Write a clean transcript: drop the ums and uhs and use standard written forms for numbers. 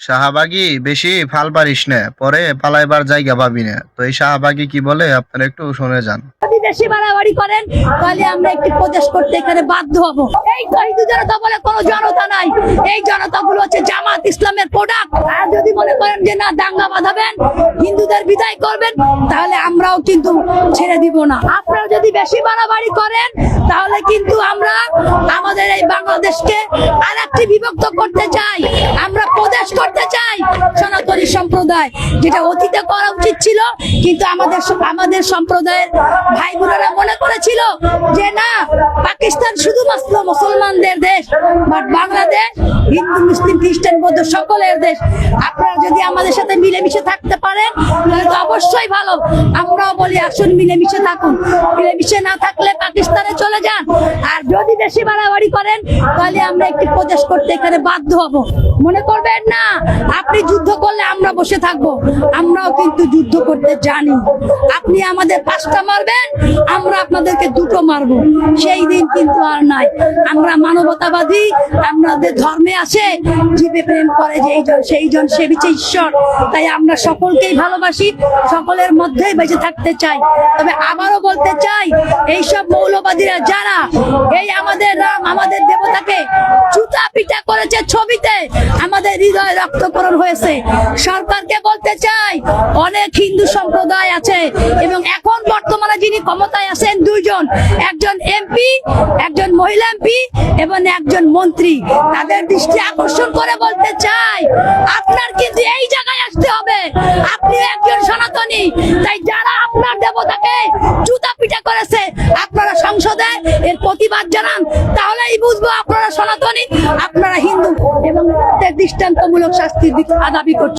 শাহবাগী বেশি ফাল পারিস না, পরে পালাইবার জায়গা পাবি না। তো এই শাহবাগী কি বলে আপনারা একটু শুনে যান। যদি বেশি বাড়াবাড়ি করেন তাহলে আমরা একটি প্রদেশ করতে এখানে বাধ্য হব। এই তহিদু জনতা বলে কোনো জনতা নাই, এই জনতাগুলো হচ্ছে জামাত ইসলামের প্রোডাক্ট। আর যদি মনে করেন যে না দাঙ্গা বাঁধাবেন, হিন্দুদের বিদায় করবেন, তাহলে আমরাও কিন্তু ছেড়ে দিব না। আপনারা যদি বেশি বাড়াবাড়ি করেন তাহলে কিন্তু আমরা আমাদের এই বাংলাদেশকে আর একটি বিভক্ত করতে চাই, আমরা প্রদেশ করতে চাই। সনাতনী সম্প্রদায় যেটা অতীতে করা উচিত ছিল, কিন্তু আমাদের সম্প্রদায়ের ভাই বোনেরা মনে করেছিল যে না পাকিস্তান শুধুমাত্র মুসলমানদের দেশ, বাট বাংলাদেশ হিন্দু মুসলিম খ্রিস্টান বৌদ্ধ সকলের দেশ। আপনারা যদি আমাদের সাথে মিলেমিশে থাকতে পারেন তাহলে তো অবশ্যই ভালো। আমরাও বলি আসুন মিলেমিশে থাকুন, মিলেমিশে না থাকলে পাকিস্তানে চলে যান। আর যদি বেশি বাড়াবাড়ি করেন তাহলে আমরা একটি প্রদেশ করতে এখানে বাধ্য হব। মনে করবেন না আপনি যুদ্ধ করলে আমরা বসে থাকবো, আমরাও কিন্তু যুদ্ধ করতে জানি। আপনি আমাদের 5টা মারবেন, আমরা আপনাদেরকে 2টো মারবো, সেই দিন কিন্তু আর নাই। আমরা মানবতাবাদী, আমাদের ধর্মে আছে জীবে প্রেম করে যেইজন সেইজন সে বিচে ঈশ্বর। তাই আমরা সকলকেই ভালোবাসি, সকলের মধ্যেই বেঁচে থাকতে চাই। তবে আবারও বলতে চাই, এইসব মৌলবাদীরা যারা এই আমাদের রাম আমাদের দেবতাকে জুতা পিটা করেছে, ছবিতে আমাদের হৃদয় রক্তকরণ হয়েছে। সরকারকে বলতে চাই অনেক হিন্দু সম্প্রদায় আছে এবং এখন বর্তমানে যিনি ক্ষমতায় আছেন 2 জন, একজন এমপি, একজন মহিলা এমপি এবং একজন মন্ত্রী। তাদের দৃষ্টি আকর্ষণ করে বলতে চাই আপনার কিন্তু এই জায়গায় আসতে হবে। আপনি একজন সনাতনী, তাই যারা আপনার দেবতাকে জুতা পিটা করেছে আপনারা সংসদে এর প্রতিবাদ জানান, তাহলেই বুঝবো আপনারা সনাতনী, আপনারা হিন্দু এবং দৃষ্টান্তমূলক শাস্তির দাবি করছেন।